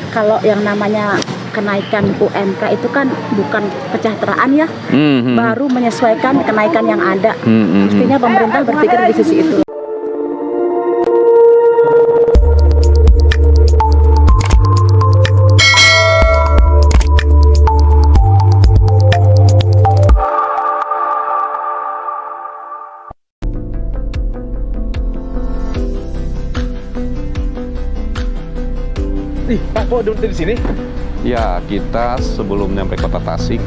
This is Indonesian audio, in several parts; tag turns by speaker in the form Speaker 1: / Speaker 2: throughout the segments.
Speaker 1: Kalau yang namanya kenaikan UMK itu kan bukan kesejahteraan ya, baru menyesuaikan kenaikan yang ada. Mestinya pemerintah berpikir di sisi itu.
Speaker 2: Pak, kok duduk di sini?
Speaker 3: Ya, kita sebelum nyampe kota Tasik,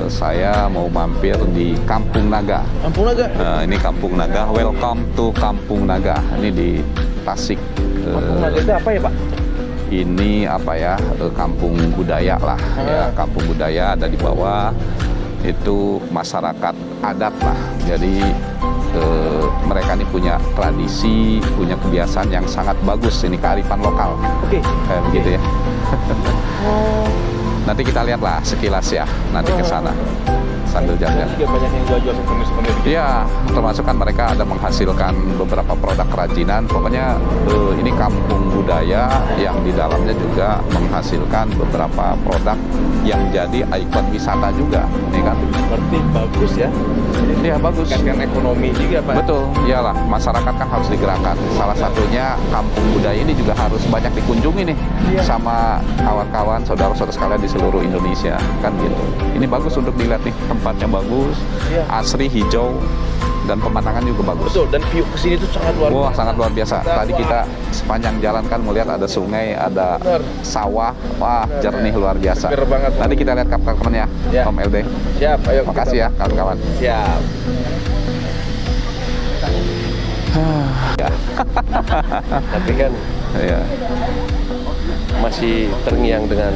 Speaker 3: saya mau mampir di Kampung Naga.
Speaker 2: Kampung Naga?
Speaker 3: Ini Kampung Naga, welcome to Kampung Naga. Ini di Tasik.
Speaker 2: Kampung Naga itu apa ya, Pak?
Speaker 3: Ini apa ya, kampung budaya lah. Ya, kampung budaya ada di bawah. Itu masyarakat adat lah. Jadi mereka ini punya tradisi, punya kebiasaan yang sangat bagus. Ini kearifan lokal.
Speaker 2: Oke.
Speaker 3: Kayak begitu ya. Nanti kita lihat lah sekilas ya. Nanti ke sana sambil jalan-jalan.
Speaker 2: Juga banyak yang jual-jual souvenir-souvenir.
Speaker 3: Iya, termasuk kan mereka ada menghasilkan beberapa produk kerajinan. Pokoknya ini kampung budaya yang di dalamnya juga menghasilkan beberapa produk yang jadi ikon wisata juga, nih kan?
Speaker 2: Berarti bagus ya?
Speaker 3: Iya bagus.
Speaker 2: Kan ekonomi juga, Pak.
Speaker 3: Betul, iyalah. Masyarakat kan harus digerakkan. Salah satunya kampung budaya ini juga harus banyak dikunjungi nih sama kawan-kawan, saudara-saudara sekalian di seluruh Indonesia, kan gitu. Ini bagus untuk dilihat nih, tempatnya bagus, asri, hijau, dan pemandangan juga bagus.
Speaker 2: Betul, dan view kesini tuh sangat luar biasa.
Speaker 3: Wah, sangat luar biasa. Tadi kita sepanjang jalan kan melihat ada sungai, ada sawah, wah jernih luar biasa.
Speaker 2: Seger banget.
Speaker 3: Nanti kita lihat kapan-kapan ya, Om LD.
Speaker 2: Siap, ayo.
Speaker 3: Makasih ya kawan-kawan.
Speaker 2: Siap.
Speaker 4: Tapi kan
Speaker 3: Iya.
Speaker 4: masih terngiang dengan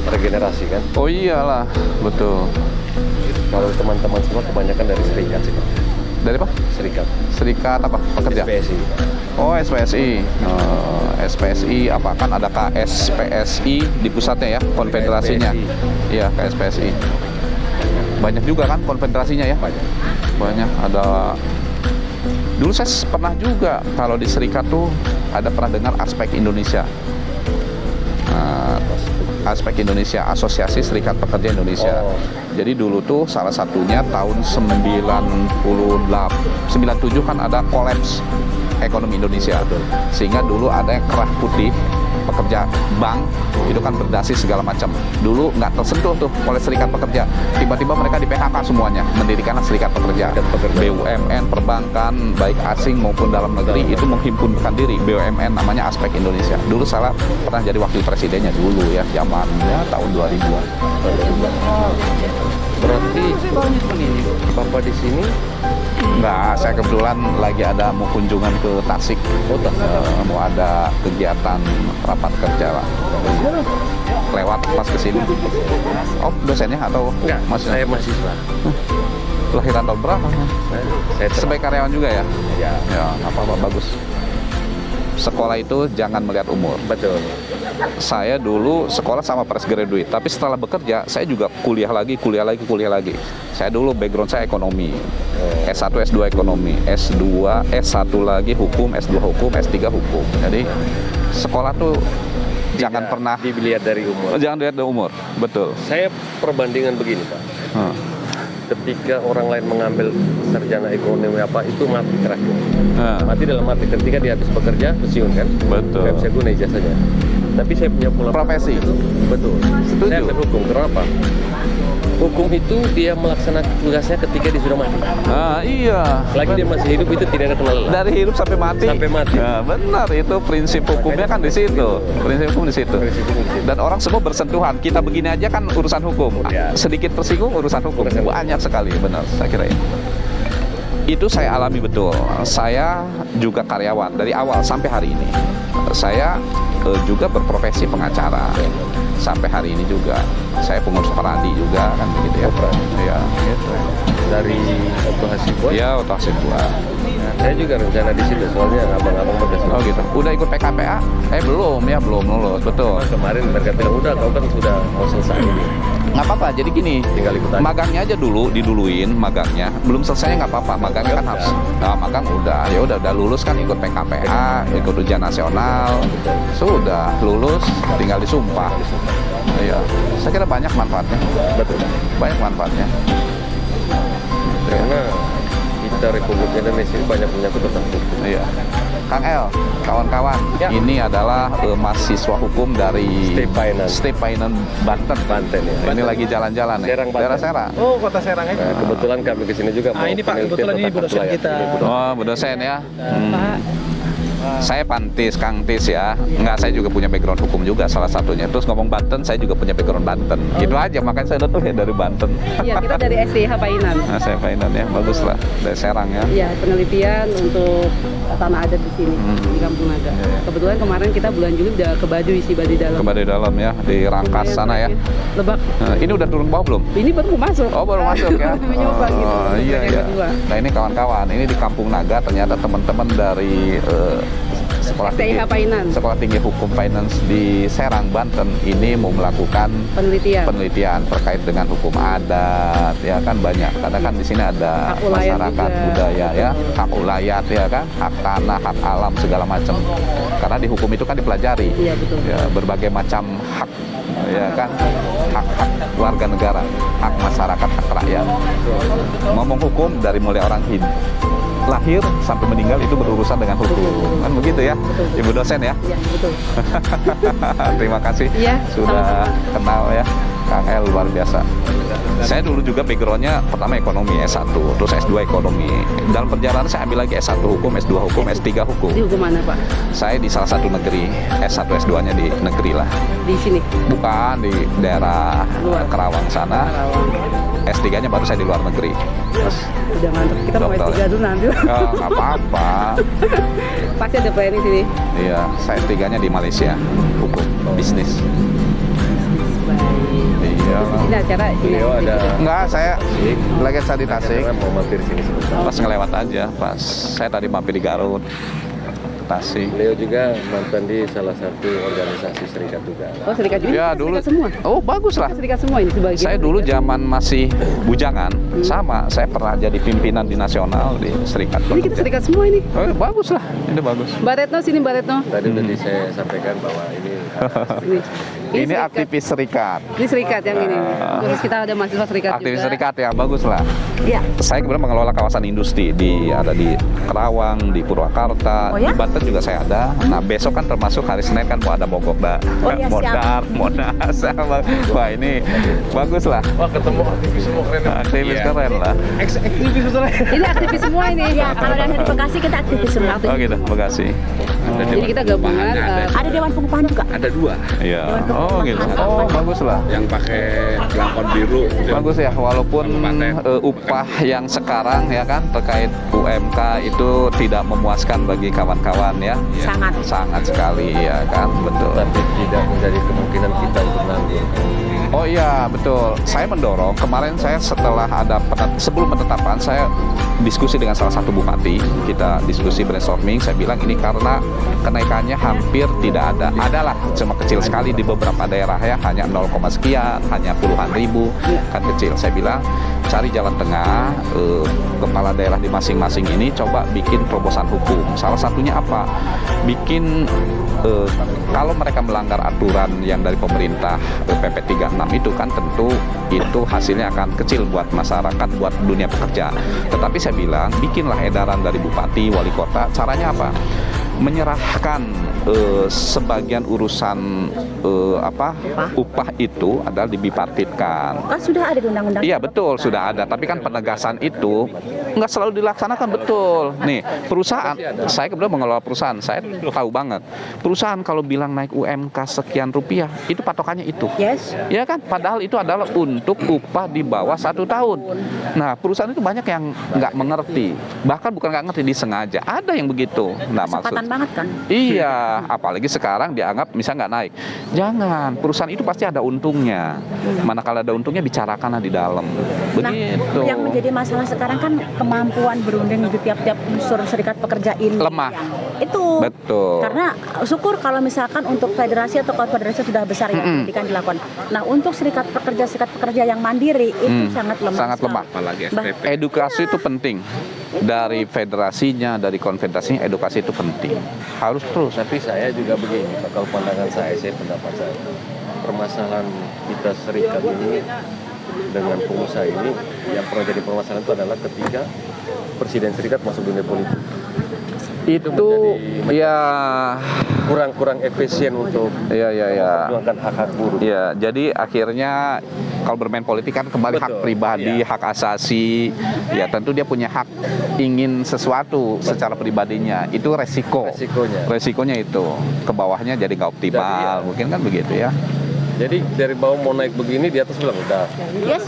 Speaker 4: regenerasi kan.
Speaker 3: Oh iyalah, betul.
Speaker 4: Kalau teman-teman semua kebanyakan dari serikat sih Pak.
Speaker 3: Dari apa?
Speaker 4: Serikat.
Speaker 3: Serikat apa? Pekerja?
Speaker 4: SPSI.
Speaker 3: Oh, SPSI. SPSI apa kan ada KSPSI di pusatnya ya, konfederasinya. Iya, KSPSI. Banyak juga kan konfederasinya ya? Banyak. Ada. Dulu saya pernah juga kalau di serikat tuh pernah dengar aspek Indonesia. Aspek Indonesia, Asosiasi Serikat Pekerja Indonesia. Jadi dulu tuh salah satunya tahun 97 kan ada kolaps ekonomi Indonesia. Sehingga dulu ada yang kerah putih, pekerja bank itu kan berdasi segala macam. Dulu nggak tersentuh tuh oleh serikat pekerja. Tiba-tiba mereka di PHK semuanya, mendirikanlah serikat pekerja. BUMN, perbankan, baik asing maupun dalam negeri itu menghimpunkan diri. BUMN namanya Aspek Indonesia. Dulu saya pernah jadi wakil presidennya dulu ya, zamannya tahun 2000-an.
Speaker 4: Berarti Bapak di sini
Speaker 3: Enggak, saya kebetulan lagi ada mau kunjungan ke Tasik. Mau ada kegiatan rapat kerja lah. Lewat pas kesini. Oh, dosennya atau
Speaker 4: enggak, saya mahasiswa.
Speaker 3: Lahiran tahun berapa?
Speaker 4: Saya
Speaker 3: Sebagai karyawan juga ya?
Speaker 4: Ya.
Speaker 3: Ya, apa-apa, bagus. Sekolah itu jangan melihat umur.
Speaker 4: Betul.
Speaker 3: Saya dulu sekolah sama fresh graduate, tapi setelah bekerja saya juga kuliah lagi. Saya dulu background saya ekonomi. S1, S2 ekonomi, S2, S1 lagi hukum, S2 hukum, S3 hukum. Jadi sekolah tuh jangan pernah
Speaker 4: dilihat dari umur.
Speaker 3: Jangan dilihat dari umur, betul.
Speaker 4: Saya perbandingan begini Pak. Ketika orang lain mengambil sarjana ekonomi apa itu mati terakhir. Mati dalam arti ketika dia habis bekerja pensiun kan.
Speaker 3: Betul.
Speaker 4: Nggak bisa guna ijazahnya. Tapi saya punya pola
Speaker 3: profesi
Speaker 4: itu betul.
Speaker 3: Setuju.
Speaker 4: Saya ambil hukum. Kenapa? Hukum itu dia melaksanakan tugasnya ketika dia sudah mati.
Speaker 3: Iya.
Speaker 4: Selagi dia masih hidup itu tidak ada kenal lelah.
Speaker 3: Dari hidup sampai mati.
Speaker 4: Sampai mati.
Speaker 3: Ya, benar, itu prinsip hukumnya kan di situ. Prinsip hukum di situ. Dan orang semua bersentuhan. Kita begini aja kan urusan hukum.
Speaker 4: Ya.
Speaker 3: Sedikit tersinggung urusan hukum. Banyak sekali, benar. Saya kira itu saya alami betul. Saya juga karyawan dari awal sampai hari ini. Saya juga berprofesi pengacara. Sampai hari ini juga saya pengurus Peradi juga kan begitu ya. Iya, gitu.
Speaker 4: Dari Oto Hasibuan?
Speaker 3: Iya, Oto Hasibuan.
Speaker 4: Saya juga rencana di situ soalnya abang-abang udah
Speaker 3: Oh gitu. Udah ikut PKPA? Belum lulus, betul.
Speaker 4: Kemarin mereka bilang udah kau kan sudah mau selesai ini.
Speaker 3: Nggak apa-apa, jadi gini,
Speaker 4: Tinggal ikut aja.
Speaker 3: magangnya aja dulu, diduluin magangnya. Belum selesai nggak apa-apa, magangnya kan harus. Nah, magang udah lulus kan ikut PKPA, ikut ujian nasional, sudah lulus, tinggal disumpah. Iya, saya kira banyak manfaatnya.
Speaker 4: Betul.
Speaker 3: Banyak manfaatnya.
Speaker 4: Karena kita Republik Indonesia ini banyak menyangkut tentang hukum.
Speaker 3: Iya. Kang El, kawan-kawan,
Speaker 4: Ya.
Speaker 3: ini adalah mahasiswa hukum dari
Speaker 4: Step Painan,
Speaker 3: Banten.
Speaker 4: Banten ya.
Speaker 3: Ini lagi jalan-jalan nih.
Speaker 4: Serang, Banten.
Speaker 3: Daerah Serang.
Speaker 2: Oh, kota Serang itu.
Speaker 4: Nah, kebetulan kami kesini juga mau
Speaker 2: ini Pak,
Speaker 4: penelitian
Speaker 2: kebetulan ini
Speaker 4: tentang
Speaker 2: Bu dosen
Speaker 4: wilayah.
Speaker 2: kita.
Speaker 4: Ini Bu dosen.
Speaker 3: Oh, Bu dosen ya. Saya Pantis, Kang Tis ya. Enggak, saya juga punya background hukum juga salah satunya. Terus ngomong Banten, saya juga punya background Banten. Gitu aja, makanya saya tuh ya dari Banten.
Speaker 5: Iya, kita dari STH Painan.
Speaker 3: Nah, saya Painan ya, bagus lah. Dari Serang ya.
Speaker 5: Iya, penelitian untuk tanah adat di sini, di Kampung Naga.
Speaker 3: Iya.
Speaker 5: Kebetulan kemarin kita bulan Juli udah ke Baduy sih, Baduy Dalam.
Speaker 3: Kembali dalam ya, di Rangkas sana ya.
Speaker 5: Lebak.
Speaker 3: Nah, ini udah turun bawah belum?
Speaker 5: Ini baru mau masuk.
Speaker 3: Oh, baru masuk ya.
Speaker 5: Mencoba gitu.
Speaker 3: Oh,
Speaker 5: untuk
Speaker 3: iya
Speaker 5: yang
Speaker 3: iya.
Speaker 5: kedua.
Speaker 3: Nah, ini kawan-kawan, ini di Kampung Naga ternyata teman-teman dari
Speaker 5: STH Painan.
Speaker 3: Sekolah Tinggi Hukum Finance di Serang, Banten ini mau melakukan penelitian terkait dengan hukum adat ya kan, banyak karena kan di sini ada
Speaker 5: Hak ulayat
Speaker 3: masyarakat
Speaker 5: juga.
Speaker 3: budaya ya, hak ulayat ya kan, hak tanah, hak alam segala macam, karena di hukum itu kan dipelajari
Speaker 5: Iya, betul.
Speaker 3: ya, berbagai macam hak ya kan, hak-hak warga negara, hak masyarakat, hak rakyat. Ngomong hukum dari mulai orang lahir sampai meninggal itu berurusan dengan hukum, kan begitu ya, Ibu dosen ya.
Speaker 5: Iya, betul.
Speaker 3: Terima kasih
Speaker 5: Iya,
Speaker 3: sudah kenal ya, Kang El luar biasa. Saya dulu juga backgroundnya pertama ekonomi S1, terus S2 ekonomi. Dalam perjalanan saya ambil lagi S1 hukum, S2 hukum, S3 hukum.
Speaker 5: Di hukum mana, Pak?
Speaker 3: Saya di salah satu negeri, S1 S2-nya di negeri lah.
Speaker 5: Di sini.
Speaker 3: Bukan di daerah
Speaker 5: Luar.
Speaker 3: Kerawang sana. S3-nya baru saya di luar negeri. Terus
Speaker 5: Udah mantap. Kita mau
Speaker 3: Dokter.
Speaker 5: S3 dulu nanti.
Speaker 3: oh, nggak apa-apa.
Speaker 5: Pasti ada planning sini.
Speaker 3: Iya, saya S3-nya di Malaysia, hukum bisnis.
Speaker 5: Baik.
Speaker 3: Iya.
Speaker 5: Ini acara ini.
Speaker 4: Beliau ada
Speaker 3: Enggak, saya lagi di Tasik.
Speaker 4: karena mau mampir sini sebentar.
Speaker 3: Pas ngelewat aja, pas saya tadi mampir di Garut, Tasik.
Speaker 4: Beliau juga mantan di salah satu organisasi serikat juga.
Speaker 5: Oh, serikat juga.
Speaker 3: Ya
Speaker 5: Kita
Speaker 3: dulu.
Speaker 5: serikat semua.
Speaker 3: Oh bagus lah.
Speaker 5: Kita serikat semua ini sebagian.
Speaker 3: Saya dulu
Speaker 5: serikat.
Speaker 3: zaman masih bujangan, sama. Saya pernah jadi pimpinan di nasional di serikat.
Speaker 5: Ini kita
Speaker 3: pekerja.
Speaker 5: serikat semua ini.
Speaker 3: Oh, bagus lah, ini bagus.
Speaker 5: Mbak Retno sini, Mbak Retno.
Speaker 4: Tadi udah saya sampaikan bahwa ini
Speaker 5: Ini.
Speaker 3: Ini
Speaker 5: serikat.
Speaker 3: aktivis serikat.
Speaker 5: Ini serikat yang ini. Terus kita ada mahasiswa serikat
Speaker 3: Aktivis
Speaker 5: juga.
Speaker 3: serikat ya, bagus lah.
Speaker 1: Iya.
Speaker 3: Saya kemudian mengelola kawasan industri ada di Kerawang, di Purwakarta,
Speaker 1: Oh ya?
Speaker 3: di Banten juga saya ada. Nah besok kan termasuk hari Senin kan mau ada mogok
Speaker 1: Oh iya,
Speaker 3: Modar, Monas, wah ini bagus lah.
Speaker 2: Wah, ketemu aktivis semua keren.
Speaker 3: Aktivis keren lah.
Speaker 2: Aktivis betul.
Speaker 5: Ini aktivis semua ini.
Speaker 1: Ya, kalau dari Bekasi kita aktivis semua.
Speaker 3: Oh gitu, Bekasi.
Speaker 5: Jadi kita gabungan.
Speaker 1: Ada Dewan Pengupahan juga.
Speaker 6: Ada dua
Speaker 3: Iya. Oh gitu. Oh bagus lah.
Speaker 6: yang pakai belangkon biru.
Speaker 3: Bagus ya, walaupun upah yang sekarang ya kan terkait UMK itu tidak memuaskan bagi kawan-kawan ya.
Speaker 1: Sangat.
Speaker 3: Sekali ya kan, betul.
Speaker 4: tapi tidak menjadi kemungkinan kita untuk nanggung.
Speaker 3: Oh iya betul, saya mendorong kemarin saya setelah ada sebelum penetapan saya diskusi dengan salah satu bupati, kita diskusi brainstorming, saya bilang ini karena kenaikannya hampir tidak adalah cuma kecil sekali di beberapa daerah ya, hanya 0, sekian, hanya puluhan ribu, kan kecil. Saya bilang cari jalan tengah, kepala daerah di masing-masing ini coba bikin terobosan hukum. Salah satunya apa? Bikin kalau mereka melanggar aturan yang dari pemerintah PP 36 itu kan tentu itu hasilnya akan kecil buat masyarakat, buat dunia pekerja. Tetapi saya bilang bikinlah edaran dari bupati, wali kota. Caranya apa? Menyerahkan sebagian urusan upah itu adalah dibipartitkan.
Speaker 1: Kan sudah ada di undang-undang.
Speaker 3: Iya betul sudah ada, tapi kan penegasan itu nggak selalu dilaksanakan betul. Nih perusahaan, saya kebetulan mengelola perusahaan, saya tahu banget. Perusahaan kalau bilang naik UMK sekian rupiah, itu patokannya itu.
Speaker 1: Yes.
Speaker 3: Ya kan, padahal itu adalah untuk upah di bawah 1 tahun. Nah perusahaan itu banyak yang nggak mengerti, bahkan bukan nggak ngerti, disengaja. Ada yang begitu. Nah
Speaker 1: Kesempatan banget kan.
Speaker 3: Iya, apalagi sekarang dianggap misalnya nggak naik. Jangan, perusahaan itu pasti ada untungnya. Manakala ada untungnya bicarakanlah di dalam. Begitu.
Speaker 1: Nah, yang menjadi masalah sekarang kan kemampuan berunding di tiap-tiap unsur serikat pekerja ini
Speaker 3: Lemah.
Speaker 1: yang itu.
Speaker 3: Betul.
Speaker 1: Karena syukur kalau misalkan untuk federasi atau konfederasi sudah besar ya pendidikan dilakukan. Nah untuk serikat pekerja yang mandiri itu sangat lemah.
Speaker 3: Sangat lemah.
Speaker 6: Apalagi FPP.
Speaker 3: Edukasi itu penting. Dari federasinya, dari konfederasinya, edukasi itu penting. Harus terus.
Speaker 4: Tapi saya juga begini, Pak, kalau pandangan saya pendapat saya, permasalahan kita serikat ini dengan pengusaha ini, yang pernah jadi permasalahan itu adalah ketika presiden serikat masuk dunia politik.
Speaker 3: Itu ya
Speaker 4: kurang efisien untuk memperjuangkan hak-hak buruh.
Speaker 3: Ya, jadi akhirnya kalau bermain politik kan kembali hak pribadi, hak asasi. Ya tentu dia punya hak ingin sesuatu secara pribadinya. Itu resikonya itu ke bawahnya jadi nggak optimal. Mungkin kan begitu ya.
Speaker 4: Jadi dari bawah mau naik begini, di atas bilang udah.
Speaker 1: Yes.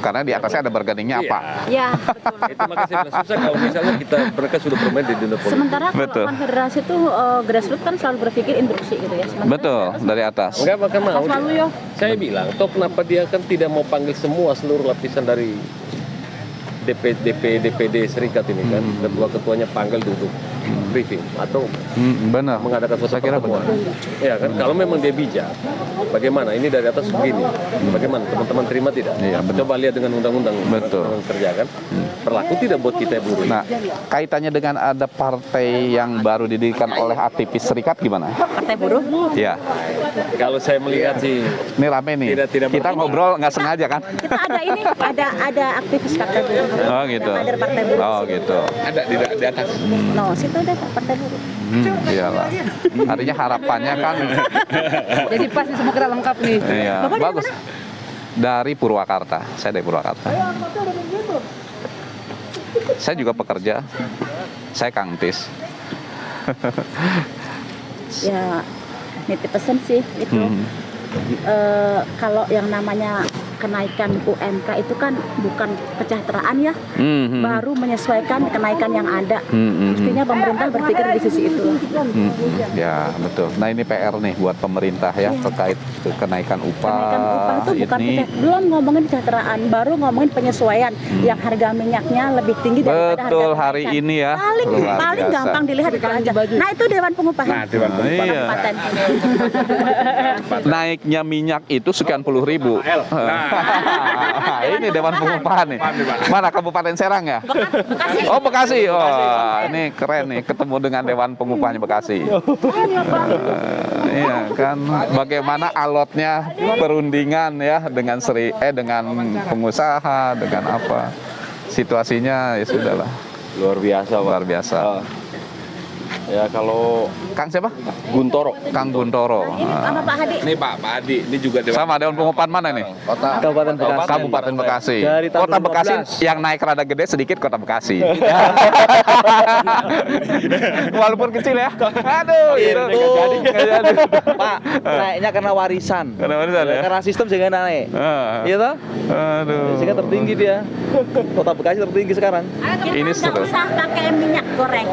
Speaker 3: Karena di atasnya ada bargainingnya apa?
Speaker 1: Ya.
Speaker 4: Itu makanya saya bilang susah kalau misalnya mereka sudah bermain di dunia politik.
Speaker 1: Sementara kalau konfederasi itu grassroots kan selalu berpikir induksi gitu ya.
Speaker 3: Betul, dari atas.
Speaker 4: Enggak bakal mau.
Speaker 1: Selalu ya.
Speaker 4: Saya bilang, toh kenapa dia kan tidak mau panggil semua seluruh lapisan dari DPD serikat ini kan, ketua-ketuanya panggil duduk briefing atau
Speaker 3: benar.
Speaker 4: mengadakan suatu
Speaker 3: Saya kira
Speaker 4: pertemuan. Ya kan, kalau memang dia bijak, bagaimana ini dari atas begini, bagaimana teman-teman terima tidak?
Speaker 3: Iya, benar.
Speaker 4: Coba lihat dengan undang-undang
Speaker 3: Betul.
Speaker 4: kerja kan, berlaku tidak buat kita buruh.
Speaker 3: Nah, kaitannya dengan ada partai yang baru didirikan oleh aktivis serikat gimana?
Speaker 1: Partai buruh.
Speaker 3: Ya,
Speaker 4: Kalau saya melihat sih,
Speaker 3: ini rame nih.
Speaker 4: Tidak
Speaker 3: Kita ngobrol nggak sengaja kan?
Speaker 1: Kita ada ini, ada aktivis partai buruh.
Speaker 3: Oh gitu.
Speaker 1: Kader partai buruh.
Speaker 3: Oh gitu.
Speaker 6: Ada di atas.
Speaker 1: No, situ ada partai buruh.
Speaker 3: Iyalah. Artinya harapannya kan.
Speaker 5: Jadi pas nih, semua kita lengkap nih.
Speaker 3: Iya,
Speaker 1: Bapak dari
Speaker 3: bagus. Dari Purwakarta. Saya dari Purwakarta. Saya juga pekerja. Saya Kang Tis.
Speaker 1: Ya, nitip pesan sih itu. Kalau yang namanya kenaikan UMK itu kan bukan kesejahteraan ya, baru menyesuaikan kenaikan yang ada. Mestinya pemerintah berpikir di sisi itu.
Speaker 3: Ya betul. Nah ini PR nih buat pemerintah ya terkait kenaikan upah.
Speaker 1: Kenaikan upah itu bukan
Speaker 3: ini.
Speaker 1: belum ngomongin kesejahteraan, baru ngomongin penyesuaian. Yang harga minyaknya lebih tinggi daripada
Speaker 3: Betul
Speaker 1: harga
Speaker 3: hari
Speaker 1: kenaikan.
Speaker 3: ini ya.
Speaker 1: Paling
Speaker 3: biasa.
Speaker 1: gampang dilihat itu aja. Nah itu Dewan Pengupahan.
Speaker 6: Nah, Dewan Pengupahan.
Speaker 3: Iya.
Speaker 1: Kabupaten.
Speaker 3: Naiknya minyak itu sekian puluh ribu. Ini Dewan Pengupahan nih. Mana Kabupaten Serang ya?
Speaker 1: Bekasi.
Speaker 3: Oh Bekasi. Oh ini keren nih ketemu dengan Dewan Pengupahnya Bekasi. Iya kan. Bagaimana alotnya perundingan ya dengan dengan pengusaha dengan apa situasinya ya sudahlah.
Speaker 4: luar biasa, Pak.
Speaker 3: Luar biasa.
Speaker 4: Ya kalau
Speaker 3: Kang siapa?
Speaker 4: Guntoro.
Speaker 3: Kang Guntoro.
Speaker 1: Ini sama Pak Hadi.
Speaker 6: Ini Pak Adi, ini juga
Speaker 3: Sama Dewan Pengupahan mana nih?
Speaker 4: Kabupaten Bekasi.
Speaker 3: Kabupaten Bekasi.
Speaker 4: Dari tahun
Speaker 3: Kota Bekasi
Speaker 4: 15.
Speaker 3: yang naik rada gede sedikit Kota Bekasi. Walaupun kecil ya. Aduh, gitu. Nggak jadi.
Speaker 7: Pak, naiknya karena warisan.
Speaker 3: Karena warisan ya?
Speaker 7: Karena sistem sehingga naik. Iya toh?
Speaker 3: Aduh.
Speaker 7: Sehingga tertinggi dia. Kota Bekasi tertinggi sekarang.
Speaker 3: Ini
Speaker 1: Nggak
Speaker 3: seru.
Speaker 1: usah pakai minyak goreng.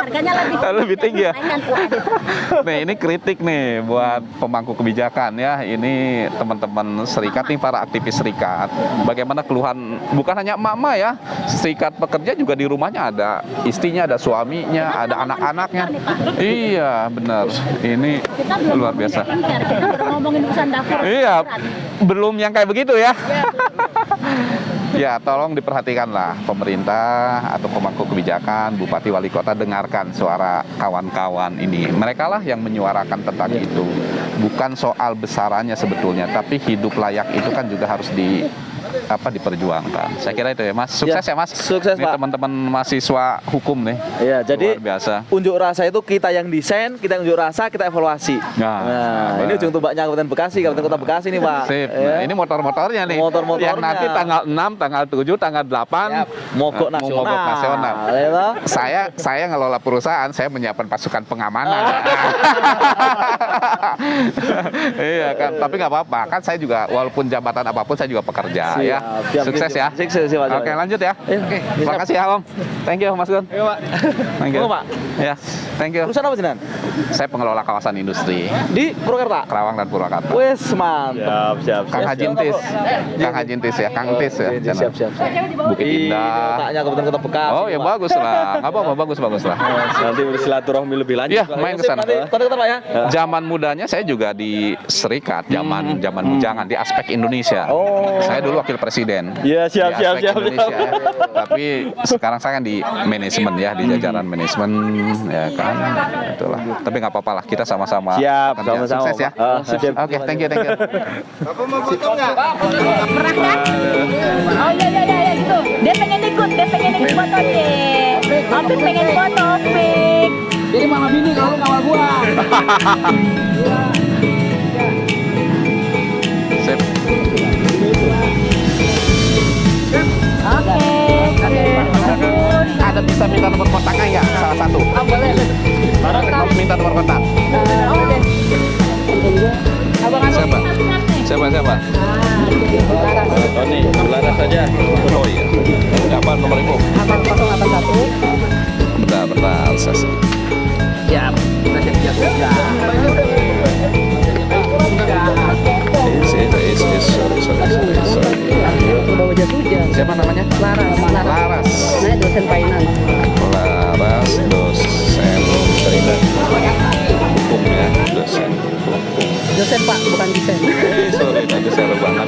Speaker 1: Harganya
Speaker 3: Lebih tinggi ya.
Speaker 1: Naikkan UMK.
Speaker 3: Nih ini kritik nih buat pemangku kebijakan ya. Ini teman-teman serikat nih para aktivis serikat. Bagaimana keluhan bukan hanya emak-emak ya. Serikat pekerja juga di rumahnya ada istrinya, ada suaminya, ada anak-anaknya. Iya benar. Ini
Speaker 1: Kita belum
Speaker 3: luar
Speaker 1: ngomongin
Speaker 3: biasa.
Speaker 1: skincare, kita baru ngomongin urusan dapur.
Speaker 3: Iya, belum yang kayak begitu ya. Ya, tolong diperhatikanlah pemerintah atau pemangku kebijakan, bupati, wali kota, dengarkan suara kawan-kawan ini. Mereka lah yang menyuarakan tentang itu. Bukan soal besarannya sebetulnya, tapi hidup layak itu kan juga harus diperjuangkan. Saya kira itu ya, Mas. Sukses ya, Mas.
Speaker 7: Sukses,
Speaker 3: Ini
Speaker 7: Pak.
Speaker 3: teman-teman mahasiswa hukum nih.
Speaker 7: Iya, jadi
Speaker 3: Luar biasa.
Speaker 7: unjuk rasa itu kita yang desain, kita yang unjuk rasa, kita evaluasi.
Speaker 3: Nah,
Speaker 7: Ini ujung tombaknya Kabupaten Bekasi, Kabupaten Kota Bekasi nih, Pak.
Speaker 3: Sip.
Speaker 7: Ya.
Speaker 3: Nah, ini motor-motornya nih.
Speaker 7: Motor-motornya.
Speaker 3: Yang nanti tanggal 6, tanggal 7, tanggal 8
Speaker 7: Siap. Mogok nasional.
Speaker 3: mogok nasional.
Speaker 7: Ya toh?
Speaker 3: Saya ngelola perusahaan, saya menyiapkan pasukan pengamanan. Iya kan, tapi nggak apa-apa. Kan saya juga walaupun jabatan apapun saya juga pekerja ya.
Speaker 7: Siap,
Speaker 3: Sukses ya.
Speaker 7: Sukses ya, Pak.
Speaker 3: Oke, lanjut ya. Oke, makasih ya Om. Thank you Mas Gun.
Speaker 2: Ayo, Pak.
Speaker 3: Thank you.
Speaker 7: Monggo, Pak.
Speaker 3: Ya, thank you.
Speaker 7: Perusahaan apa sih, Nan?
Speaker 3: Saya pengelola kawasan industri
Speaker 7: Di Purwakarta.
Speaker 3: Kerawang dan Purwakarta.
Speaker 7: Wes, mantap.
Speaker 4: Siap.
Speaker 3: Kang Haji Entis. Kang Haji Entis ya, Kang Entis ya. channel.
Speaker 7: Siap.
Speaker 3: Bukit Indah.
Speaker 7: Kotanya Kabupaten Kota Bekasi.
Speaker 3: Oh ya
Speaker 7: Pak.
Speaker 3: bagus lah, nggak apa-apa, bagus lah.
Speaker 4: Nanti bersilaturahmi lebih lanjut.
Speaker 3: Iya, main ke sana.
Speaker 7: Nanti kontak-kontak Pak ya.
Speaker 3: Zaman mudanya saya juga di Serikat, zaman bujangan di aspek Indonesia.
Speaker 7: Oh.
Speaker 3: Saya dulu wakil presiden.
Speaker 4: Iya, siap,
Speaker 3: di aspek
Speaker 4: siap.
Speaker 3: Indonesia, ya. Tapi sekarang saya kan di manajemen ya, di jajaran manajemen ya kan. Itulah. Tapi nggak apa-apa lah, kita sama-sama
Speaker 4: Siap,
Speaker 3: kerja.
Speaker 4: sama-sama,
Speaker 3: Sukses ya.
Speaker 4: Pak. Siap.
Speaker 3: Oke, thank you.
Speaker 2: Bapak mau potong nggak?
Speaker 1: Pernah kan? Oh iya gitu. Dia pengen ikut foto deh. Opik pengen foto, Opik.
Speaker 5: Jadi mama bini kalau kawal gua.
Speaker 3: Sip.
Speaker 1: Oke.
Speaker 3: Ada bisa minta nomor kontaknya ya, salah satu.
Speaker 5: Boleh.
Speaker 3: Mau minta nomor kontak. Siapa?
Speaker 4: Tony, Bularas saja.
Speaker 3: Oh iya. Apa nomor ibu?
Speaker 5: 081.
Speaker 3: Bentar.
Speaker 5: Siap. Kita siap.
Speaker 3: Sorry.
Speaker 5: Bawa jas hujan.
Speaker 3: Siapa namanya? Laras.
Speaker 5: Saya dosen finance.
Speaker 3: Laras, dosen hukum ya, dosen hukum.
Speaker 5: Dosen Pak, bukan desain.
Speaker 3: Sorry, nanti saya rubah.